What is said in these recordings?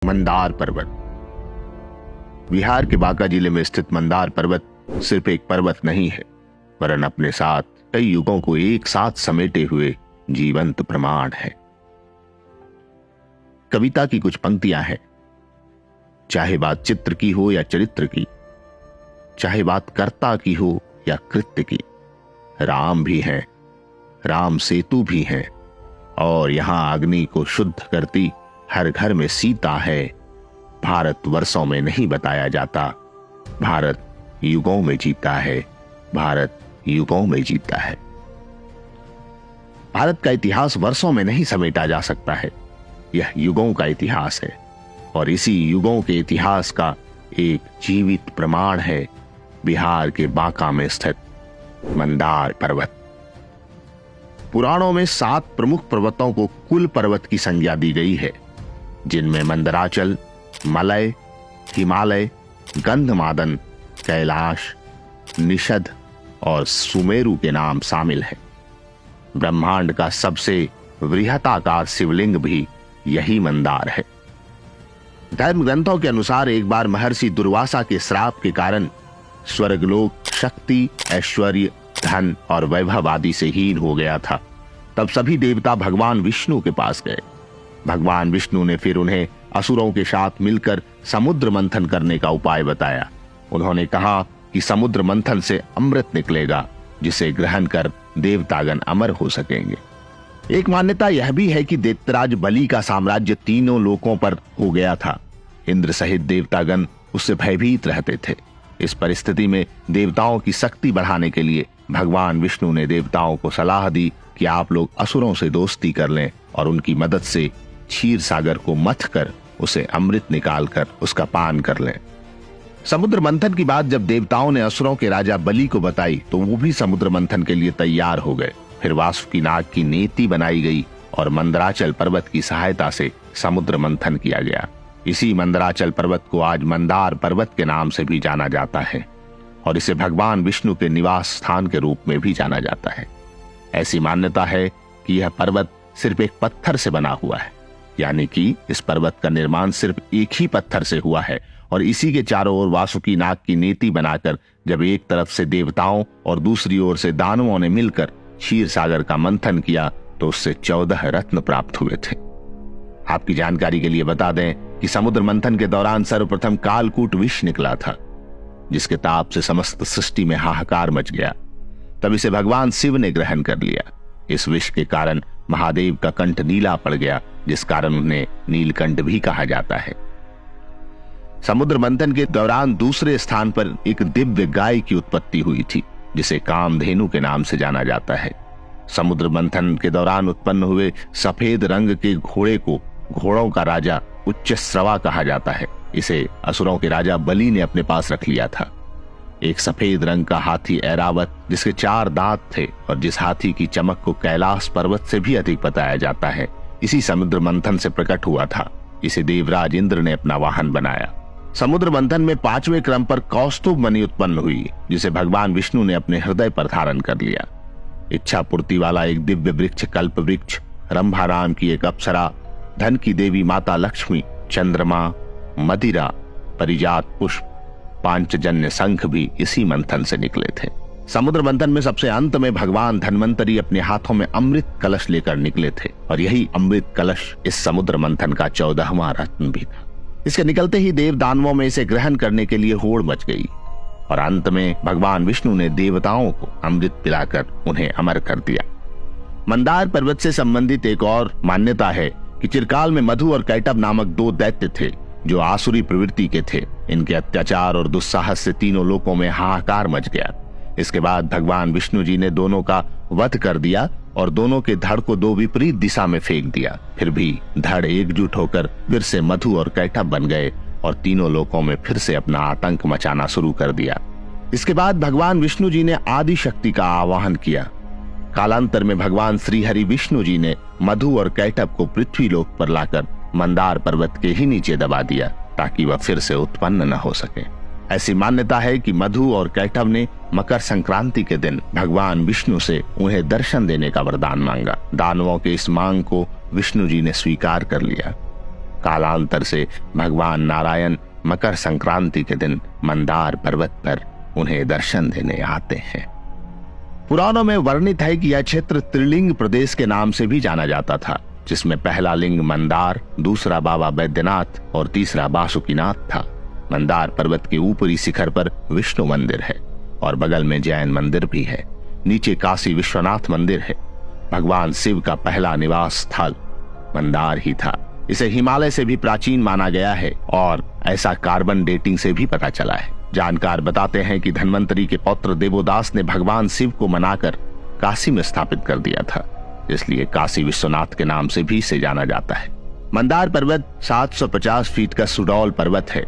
मंदार पर्वत। बिहार के बांका जिले में स्थित मंदार पर्वत सिर्फ एक पर्वत नहीं है, वरन अपने साथ कई युगों को एक साथ समेटे हुए जीवंत प्रमाण है। कविता की कुछ पंक्तियां हैं, चाहे बात चित्र की हो या चरित्र की, चाहे बात कर्ता की हो या कृत्य की। राम भी है, राम सेतु भी है, और यहां अग्नि को शुद्ध करती हर घर में सीता है। भारत वर्षों में नहीं बताया जाता, भारत युगों में जीता है, भारत युगों में जीता है। भारत का इतिहास वर्षों में नहीं समेटा जा सकता है, यह युगों का इतिहास है, और इसी युगों के इतिहास का एक जीवित प्रमाण है बिहार के बांका में स्थित मंदार पर्वत। पुराणों में 7 प्रमुख पर्वतों को कुल पर्वत की संज्ञा दी गई है, जिनमें मंदराचल, मलय, हिमालय, गंधमादन, कैलाश, निषद और सुमेरु के नाम शामिल हैं। ब्रह्मांड का सबसे वृहताकार शिवलिंग भी यही मंदार है। धर्म ग्रंथों के अनुसार एक बार महर्षि दुर्वासा के श्राप के कारण स्वर्गलोक शक्ति, ऐश्वर्य, धन और वैभव आदि से हीन हो गया था। तब सभी देवता भगवान विष्णु के पास गए। भगवान विष्णु ने फिर उन्हें असुरों के साथ मिलकर समुद्र मंथन करने का उपाय बताया। उन्होंने कहा कि समुद्र मंथन से अमृत निकलेगा, जिसे ग्रहण कर देवतागण अमर हो सकेंगे। एक मान्यता यह भी है कि दैत्यराज बलि का साम्राज्य तीनों लोकों पर हो गया था। इंद्र सहित देवतागण उससे भयभीत रहते थे। इस परिस्थिति में देवताओं की शक्ति बढ़ाने के लिए भगवान विष्णु ने देवताओं को सलाह दी कि आप लोग असुरों से दोस्ती कर लें और उनकी मदद से क्षीर सागर को मथ कर उसे अमृत निकालकर उसका पान कर लें। समुद्र मंथन की बात जब देवताओं ने असुरों के राजा बलि को बताई तो वो भी समुद्र मंथन के लिए तैयार हो गए। फिर वासुकी नाग की नेति बनाई गई और मंदराचल पर्वत की सहायता से समुद्र मंथन किया गया। इसी मंदराचल पर्वत को आज मंदार पर्वत के नाम से भी जाना जाता है और इसे भगवान विष्णु के निवास स्थान के रूप में भी जाना जाता है। ऐसी मान्यता है कि यह पर्वत सिर्फ एक पत्थर से बना हुआ है, यानी कि इस पर्वत का निर्माण सिर्फ एक ही पत्थर से हुआ है और इसी के चारों ओर वासुकी नाग की नेति बनाकर जब एक तरफ से देवताओं और दूसरी ओर से दानवों ने मिलकर क्षीर सागर का मंथन किया तो उससे 14 रत्न प्राप्त हुए थे। आपकी जानकारी के लिए बता दें कि समुद्र मंथन के दौरान सर्वप्रथम कालकूट विष निकला था, जिसके ताप से समस्त सृष्टि में हाहाकार मच गया। तब इसे भगवान शिव ने ग्रहण कर लिया। इस विष के कारण महादेव का कंठ नीला पड़ गया, जिस कारण उन्हें नीलकंठ भी कहा जाता है। समुद्र मंथन के दौरान दूसरे स्थान पर एक दिव्य गाय की उत्पत्ति हुई थी, जिसे कामधेनु के नाम से जाना जाता है। समुद्र मंथन के दौरान उत्पन्न हुए सफेद रंग के घोड़े को घोड़ों का राजा उच्चश्रवा कहा जाता है। इसे असुरों के राजा बलि ने अपने पास रख लिया था। एक सफेद रंग का हाथी ऐरावत, जिसके 4 दांत थे और जिस हाथी की चमक को कैलाश पर्वत से भी अधिक बताया जाता है, इसी समुद्र मंथन से प्रकट हुआ था। इसे देवराज इंद्र ने अपना वाहन बनाया। समुद्र मंथन में 5वें क्रम पर कौस्तुभ मणि उत्पन्न हुई, जिसे भगवान विष्णु ने अपने हृदय पर धारण कर लिया। इच्छा पूर्ति वाला एक दिव्य वृक्ष कल्प वृक्ष, रंभाराम की एक अप्सरा, धन की देवी माता लक्ष्मी, चंद्रमा, मदिरा, परिजात पुष्प, पांचजन्य शंख भी इसी मंथन से निकले थे। समुद्र मंथन में सबसे अंत में भगवान धन्वंतरी अपने हाथों में अमृत कलश लेकर निकले थे और यही अमृत कलश इस समुद्र मंथन का 14वां रत्न भी था। इसके निकलते ही देव दानवों में इसे ग्रहण करने के लिए होड़ मच गई और अंत में भगवान विष्णु ने देवताओं को अमृत पिलाकर उन्हें अमर कर दिया। मंदार पर्वत से संबंधित एक और मान्यता है कि चिरकाल में मधु और कैटभ नामक 2 दैत्य थे जो आसुरी प्रवृत्ति के थे। इनके अत्याचार और दुस्साहस से तीनों लोकों में हाहाकार मच गया। इसके बाद भगवान विष्णु जी ने दोनों का वध कर दिया और दोनों के धड़ को 2 विपरीत दिशा में फेंक दिया। फिर भी धड़ एकजुट होकर फिर से मधु और कैटभ बन गए और तीनों लोकों में फिर से अपना आतंक मचाना शुरू कर दिया। इसके बाद भगवान विष्णु जी ने आदि शक्ति का आवाहन किया। कालांतर में भगवान श्री हरि विष्णु जी ने मधु और कैटभ को पृथ्वी लोक पर लाकर मंदार पर्वत के ही नीचे दबा दिया ताकि वह फिर से उत्पन्न न हो सके। ऐसी मान्यता है कि मधु और कैटभ ने मकर संक्रांति के दिन भगवान विष्णु से उन्हें दर्शन देने का वरदान मांगा। दानवों के इस मांग को विष्णु जी ने स्वीकार कर लिया। कालांतर से भगवान नारायण मकर संक्रांति के दिन मंदार पर्वत पर उन्हें दर्शन देने आते हैं। पुराणों में वर्णित है कि यह क्षेत्र त्रिलिंग प्रदेश के नाम से भी जाना जाता था, जिसमें पहला लिंग मंदार, दूसरा बाबा बैद्यनाथ और तीसरा वासुकीनाथ था। मंदार पर्वत के ऊपरी शिखर पर विष्णु मंदिर है और बगल में जैन मंदिर भी है। नीचे काशी विश्वनाथ मंदिर है। भगवान शिव का पहला निवास स्थल मंदार ही था। इसे हिमालय से भी प्राचीन माना गया है और ऐसा कार्बन डेटिंग से भी पता चला है। जानकार बताते हैं कि धन्वंतरी के पौत्र देवोदास ने भगवान शिव को मनाकर काशी में स्थापित कर दिया था, इसलिए काशी विश्वनाथ के नाम से भी इसे जाना जाता है। मंदार पर्वत 750 फीट का सुडौल पर्वत है।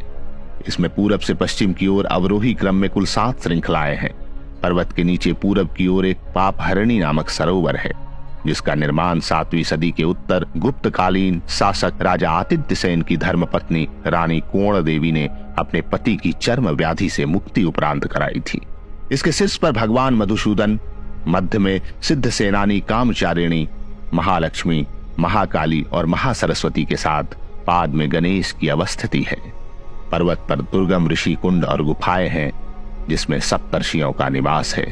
इसमें पूरब से पश्चिम की ओर अवरोही क्रम में कुल 7 श्रृंखलाएं हैं। पर्वत के नीचे पूरब की ओर एक पापहरणी नामक सरोवर है, जिसका निर्माण 7वीं सदी के उत्तर गुप्तकालीन शासक राजा आतिथ्य सेन की धर्मपत्नी रानी कोण देवी ने अपने पति की चर्म व्याधि से मुक्ति उपरांत कराई थी। इसके शीर्ष पर भगवान मधुसूदन, मध्य में सिद्ध सेनानी कामचारिणी, महालक्ष्मी, महाकाली और महासरस्वती के साथ पाद में गणेश की अवस्थिति है। पर्वत पर दुर्गम ऋषि कुंड और गुफाएं हैं, जिसमें सप्तर्षियों का निवास है।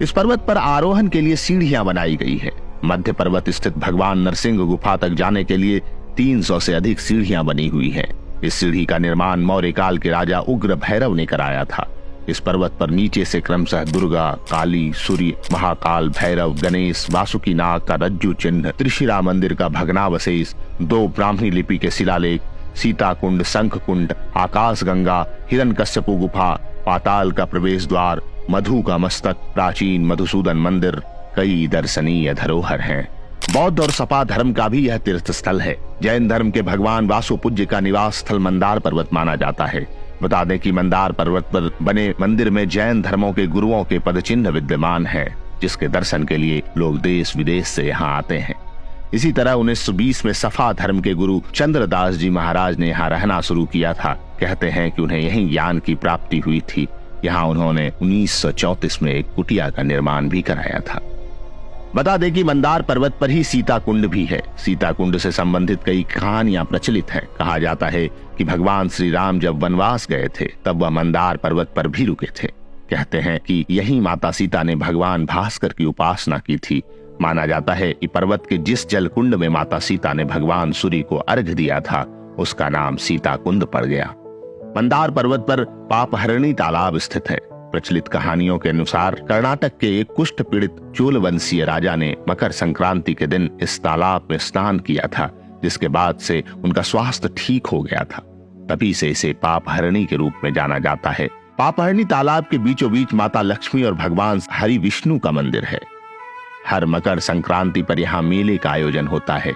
इस पर्वत पर आरोहण के लिए सीढ़ियां बनाई गई है। मध्य पर्वत स्थित भगवान नरसिंह गुफा तक जाने के लिए 300 से अधिक सीढ़ियां बनी हुई हैं। इस सीढ़ी का निर्माण मौर्य काल के राजा उग्र भैरव ने कराया था। इस पर्वत पर नीचे से क्रमशः दुर्गा, काली, सूर्य, महाकाल, भैरव, गणेश, वासुकीनाग का रज्जु चिन्ह, त्रिशिरा मंदिर का भग्नावशेष, 2 ब्राह्मी लिपि के शिलालेख, सीता कुंड, शंख कुंड, आकाश गंगा, हिरण्यकश्यपु गुफा, पाताल का प्रवेश द्वार, मधु का मस्तक, प्राचीन मधुसूदन मंदिर, कई दर्शनीय धरोहर हैं। बौद्ध और सपा धर्म का भी यह तीर्थ स्थल है। जैन धर्म के भगवान वासुपूज्य का निवास स्थल मंदार पर्वत माना जाता है। बता दें कि मंदार पर्वत पर बने मंदिर में जैन धर्मों के गुरुओं के पदचिन्ह विद्यमान है, जिसके दर्शन के लिए लोग देश विदेश से यहाँ आते हैं। इसी तरह 1920 में सफा धर्म के गुरु चंद्रदास जी महाराज ने यहाँ रहना शुरू किया था। कहते हैं कि उन्हें यहीं ज्ञान की प्राप्ति हुई थी। यहाँ उन्होंने 1934 में एक कुटिया का निर्माण भी कराया था। बता दें कि मंदार पर्वत पर ही सीता कुंड भी है। सीता कुंड से संबंधित कई कहानियां प्रचलित हैं। कहा जाता है कि भगवान श्री राम जब वनवास गए थे तब वह मंदार पर्वत पर भी रुके थे। कहते हैं कि यही माता सीता ने भगवान भास्कर की उपासना की थी। माना जाता है कि पर्वत के जिस जल कुंड में माता सीता ने भगवान सूर्य को अर्घ्य दिया था, उसका नाम सीता कुंड पड़ गया। मंदार पर्वत पर पापहरणी तालाब स्थित है। प्रचलित कहानियों के अनुसार कर्नाटक के एक कुष्ठ पीड़ित चोल वंशीय राजा ने मकर संक्रांति के दिन इस तालाब में स्नान किया था, जिसके बाद से उनका स्वास्थ्य ठीक हो गया था। तभी से इसे पापहरणी के रूप में जाना जाता है। पापहरणी तालाब के बीचों बीच माता लक्ष्मी और भगवान हरि विष्णु का मंदिर है। हर मकर संक्रांति पर यहाँ मेले का आयोजन होता है।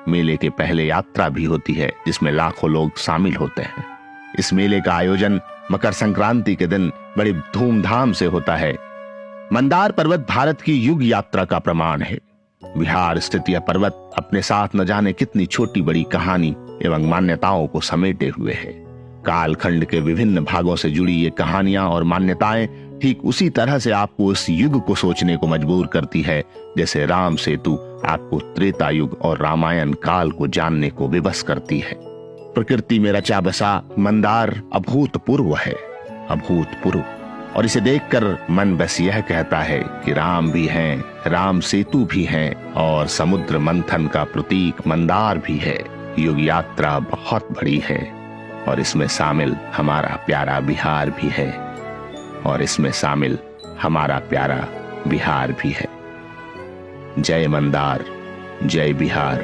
मेले के पहले यात्रा भी होती है, जिसमें लाखों लोग शामिल होते हैं। इस मेले का आयोजन मकर संक्रांति के दिन बड़ी धूमधाम से होता है। मंदार पर्वत भारत की युग यात्रा का प्रमाण है। बिहार स्थित यह पर्वत अपने साथ न जाने कितनी छोटी बड़ी कहानी एवं मान्यताओं को समेटे हुए है। कालखंड के विभिन्न भागों से जुड़ी ये कहानियां और मान्यताएं ठीक उसी तरह से आपको उस युग को सोचने को मजबूर करती है, जैसे राम सेतु आपको त्रेता युग और रामायण काल को जानने को विवश करती है। प्रकृति में रचा बसा मंदार अभूतपूर्व है, अभूतपूर्व। और इसे देखकर मन बस यह कहता है कि राम भी हैं, राम सेतु भी हैं और समुद्र मंथन का प्रतीक मंदार भी है। युग यात्रा बहुत बड़ी है और इसमें शामिल हमारा प्यारा बिहार भी है, और इसमें शामिल हमारा प्यारा बिहार भी है। जय मंदार, जय बिहार।